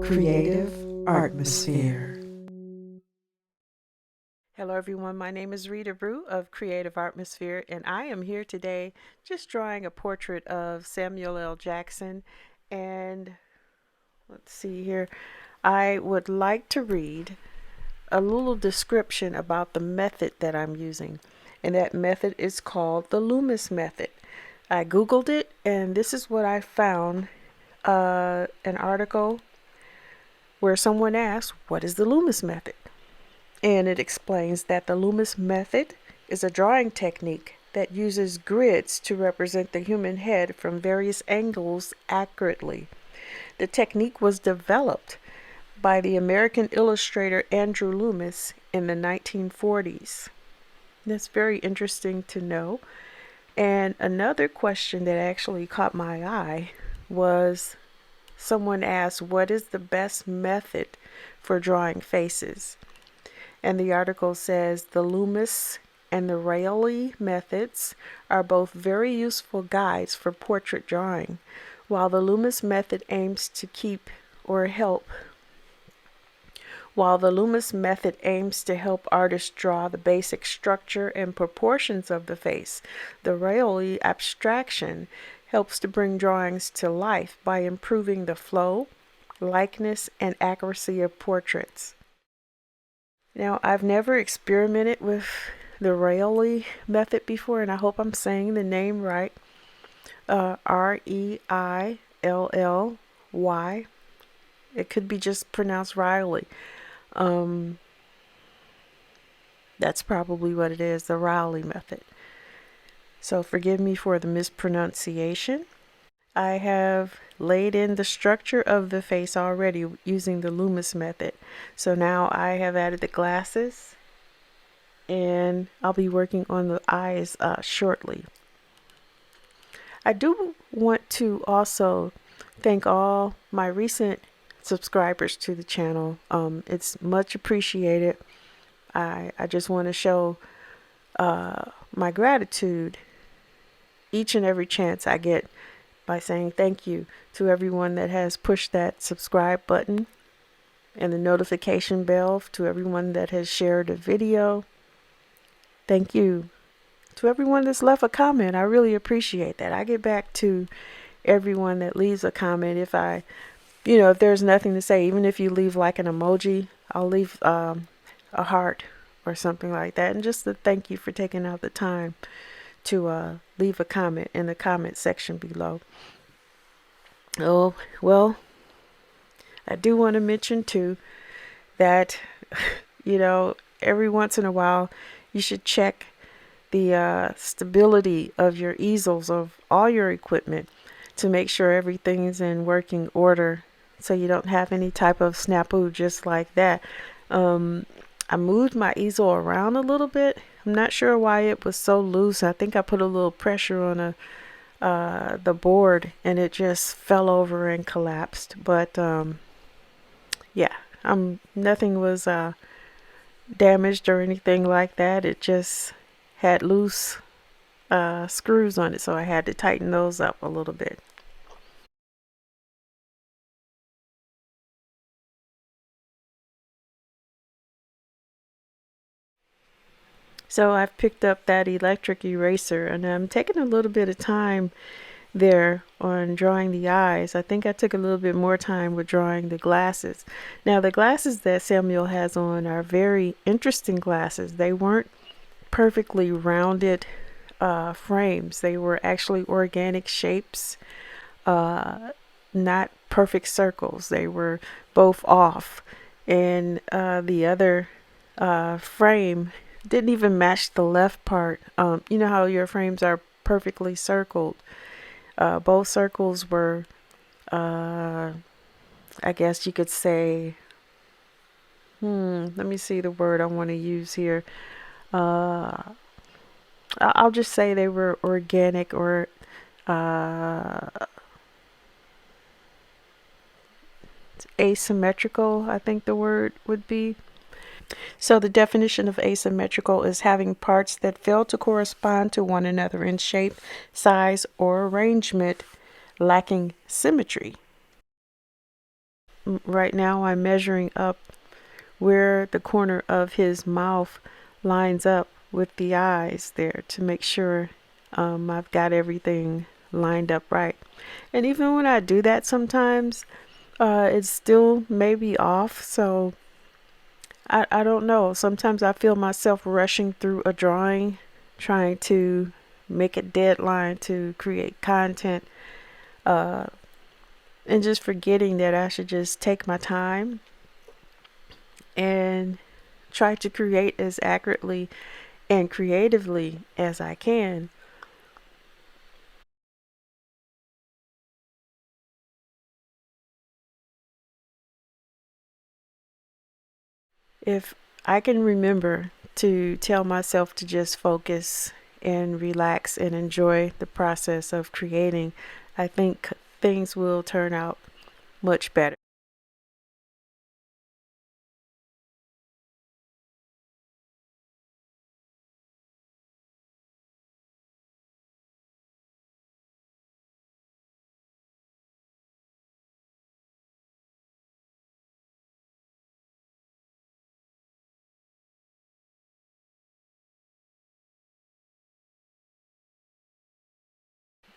Creative Atmosphere. Hello, everyone. My name is Rita Brew of Creative Atmosphere, and I am here today just drawing a portrait of Samuel L. Jackson. And let's see here. I would like to read a little description about the method that I'm using, and that method is called the Loomis method. I Googled it, and this is what I found an article where someone asked, "What is the Loomis method?" And it explains that the Loomis method is a drawing technique that uses grids to represent the human head from various angles accurately. The technique was developed by the American illustrator Andrew Loomis in the 1940s. That's very interesting to know. And another question that actually caught my eye was someone asked, "What is the best method for drawing faces?" And the article says the Loomis and the Reilly methods are both very useful guides for portrait drawing. While the Loomis method aims to keep or help While the Loomis method aims to help artists draw the basic structure and proportions of the face, the Reilly abstraction helps to bring drawings to life by improving the flow, likeness, and accuracy of portraits. Now, I've never experimented with the Reilly method before, and I hope I'm saying the name right. Reilly. It could be just pronounced Riley. Um, that's probably what it is, the Reilly method. So forgive me for the mispronunciation. I have laid in the structure of the face already using the Loomis method. So now I have added the glasses, and I'll be working on the eyes shortly. I do want to also thank all my recent subscribers to the channel. It's much appreciated. I just want to show my gratitude each and every chance I get by saying thank you to everyone that has pushed that subscribe button and the notification bell, to everyone that has shared a video. Thank you. To everyone that's left a comment, I really appreciate that. I get back to everyone that leaves a comment. If there's nothing to say, even if you leave like an emoji, I'll leave a heart or something like that. And just to thank you for taking out the time to leave a comment in the comment section below. Oh, well, I do want to mention too that, every once in a while you should check the stability of your easels, of all your equipment, to make sure everything's in working order so you don't have any type of snafu just like that. I moved my easel around a little bit. I'm not sure why it was so loose. I think I put a little pressure on the board and it just fell over and collapsed. But yeah, nothing was damaged or anything like that. It just had loose screws on it, so I had to tighten those up a little bit. So I've picked up that electric eraser, and I'm taking a little bit of time there on drawing the eyes. I think I took a little bit more time with drawing the glasses. Now, the glasses that Samuel has on are very interesting glasses. They weren't perfectly rounded frames. They were actually organic shapes, not perfect circles. They were both off. And the other frame didn't even match the left part. You know how your frames are perfectly circled. Both circles were, I guess you could say, let me see the word I want to use here. I'll just say they were organic, or asymmetrical, I think the word would be. So the definition of asymmetrical is having parts that fail to correspond to one another in shape, size, or arrangement, lacking symmetry. Right now I'm measuring up where the corner of his mouth lines up with the eyes there to make sure I've got everything lined up right. And even when I do that sometimes, it's still maybe off. So I don't know. Sometimes I feel myself rushing through a drawing, trying to make a deadline to create content, and just forgetting that I should just take my time and try to create as accurately and creatively as I can. If I can remember to tell myself to just focus and relax and enjoy the process of creating, I think things will turn out much better.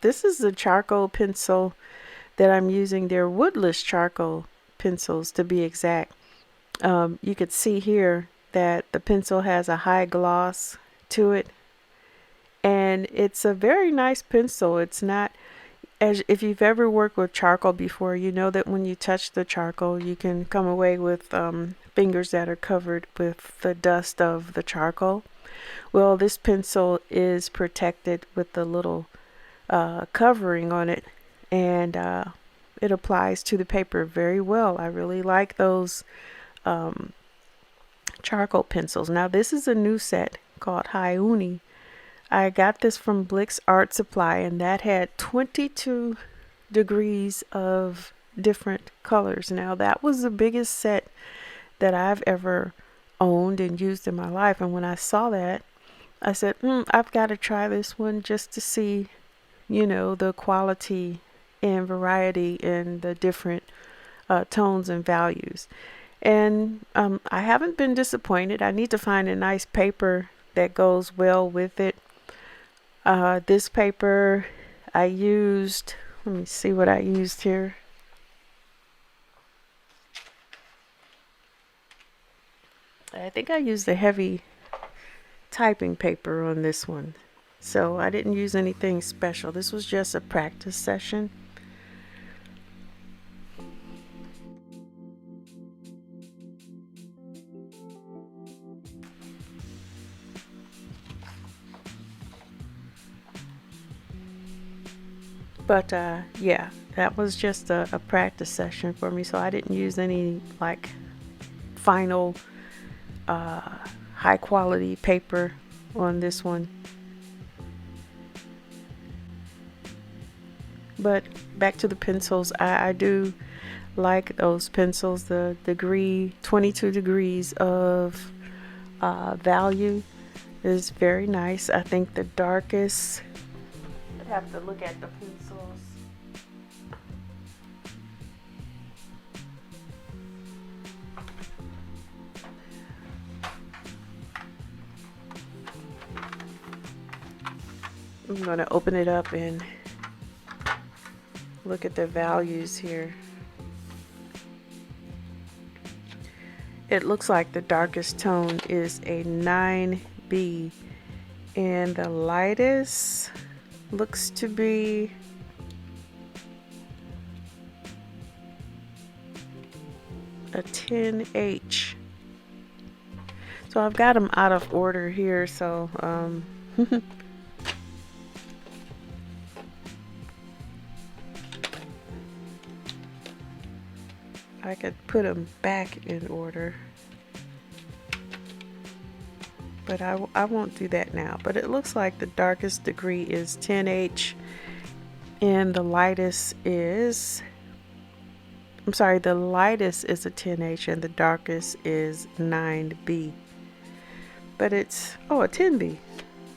This is the charcoal pencil that I'm using. They're woodless charcoal pencils to be exact. You could see here that the pencil has a high gloss to it, and it's a very nice pencil. It's not, as if you've ever worked with charcoal before, you know that when you touch the charcoal, you can come away with fingers that are covered with the dust of the charcoal. Well, this pencil is protected with a little covering on it, and it applies to the paper very well. I really like those charcoal pencils. Now, this is a new set called High Uni. I got this from Blick's Art Supply, and that had 22 degrees of different colors. Now, that was the biggest set that I've ever owned and used in my life. And when I saw that, I said, I've got to try this one just to see, the quality and variety and the different tones and values. And I haven't been disappointed. I need to find a nice paper that goes well with it. This paper I used, let me see what I used here. I think I used the heavy typing paper on this one. So I didn't use anything special. This was just a practice session. But yeah, that was just a practice session for me. So I didn't use any like final high quality paper on this one. But back to the pencils, I do like those pencils. The 22 degrees of value is very nice. I think the darkest, I'd have to look at the pencils. I'm going to open it up and look at the values here. It looks like the darkest tone is a 9B, and the lightest looks to be a 10H. So I've got them out of order here, so I could put them back in order, but I won't do that now. But it looks like the darkest degree is 10H and the lightest is I'm sorry, the lightest is a 10H and the darkest is 9B. But it's, oh, a 10B.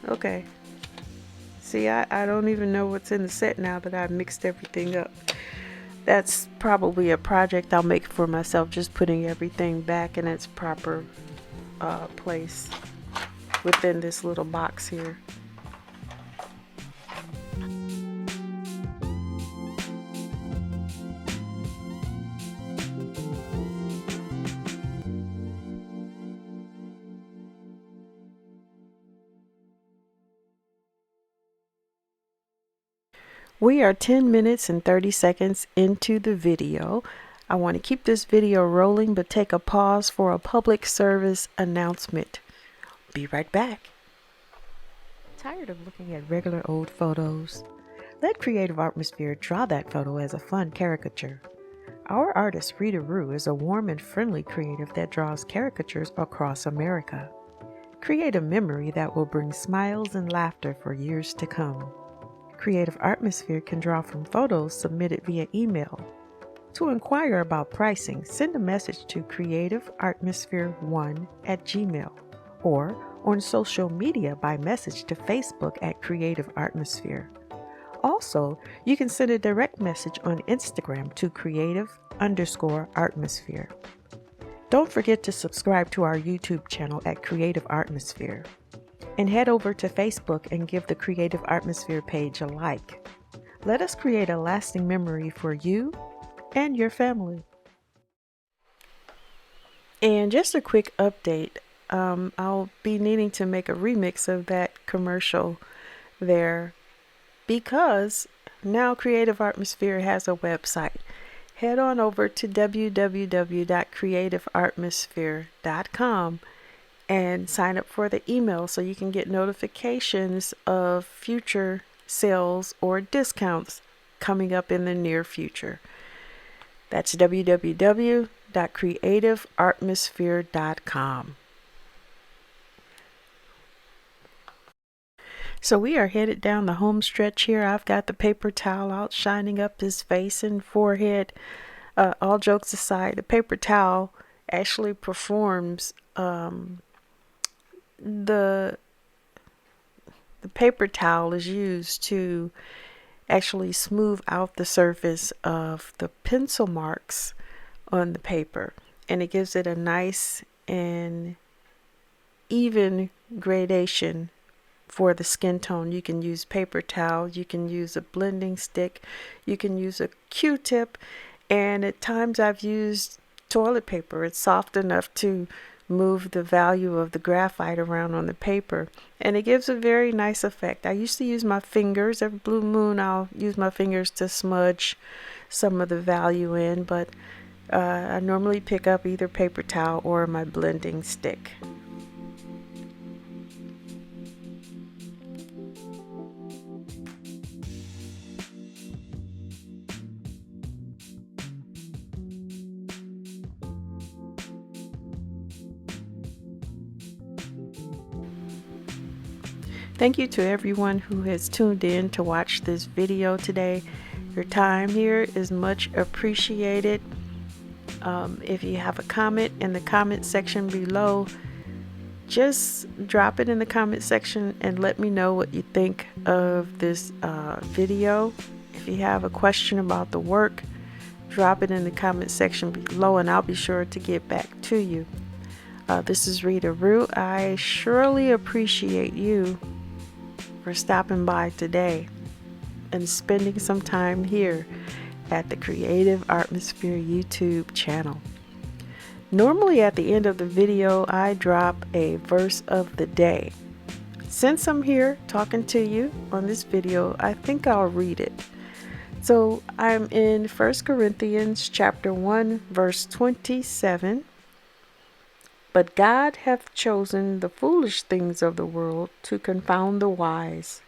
Okay. See, I don't even know what's in the set now that I've mixed everything up. That's probably a project I'll make for myself, just putting everything back in its proper place within this little box here. We are 10 minutes and 30 seconds into the video. I want to keep this video rolling, but take a pause for a public service announcement. Be right back. Tired of looking at regular old photos? Let Creative Artmosphere draw that photo as a fun caricature. Our artist Rita Rue is a warm and friendly creative that draws caricatures across America. Create a memory that will bring smiles and laughter for years to come. Creative Artmosphere can draw from photos submitted via email. To inquire about pricing, send a message to creativeartmosphere1@gmail or on social media by message to Facebook at Creative Artmosphere. Also, you can send a direct message on Instagram to creative_artmosphere. Don't forget to subscribe to our YouTube channel at Creative Artmosphere. And head over to Facebook and give the Creative Artmosphere page a like. Let us create a lasting memory for you and your family. And just a quick update, I'll be needing to make a remix of that commercial there because now Creative Artmosphere has a website. Head on over to www.creativeartmosphere.com and sign up for the email so you can get notifications of future sales or discounts coming up in the near future. That's www.creativeartmosphere.com. So we are headed down the home stretch here. I've got the paper towel out, shining up his face and forehead. All jokes aside, the paper towel actually performs the paper towel is used to actually smooth out the surface of the pencil marks on the paper, and it gives it a nice and even gradation for the skin tone. You can use paper towel, you can use a blending stick, you can use a Q-tip, and at times I've used toilet paper. It's soft enough to move the value of the graphite around on the paper, and it gives a very nice effect. I used to use my fingers. Every blue moon I'll use my fingers to smudge some of the value in, but I normally pick up either paper towel or my blending stick. Thank you to everyone who has tuned in to watch this video today. Your time here is much appreciated. If you have a comment in the comment section below, just drop it in the comment section and let me know what you think of this video. If you have a question about the work, drop it in the comment section below and I'll be sure to get back to you. This is Rita Rue. I surely appreciate you for stopping by today and spending some time here at the Creative Artmosphere YouTube channel. Normally at the end of the video I drop a verse of the day. Since I'm here talking to you on this video, I think I'll read it. So I'm in 1 Corinthians chapter 1 verse 27. But God hath chosen the foolish things of the world to confound the wise,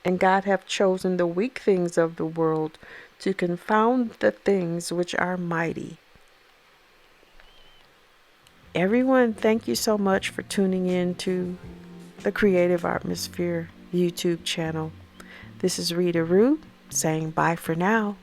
and God hath chosen the weak things of the world to confound the things which are mighty. Everyone, thank you so much for tuning in to the Creative Artmosphere YouTube channel. This is Rita Rue saying bye for now.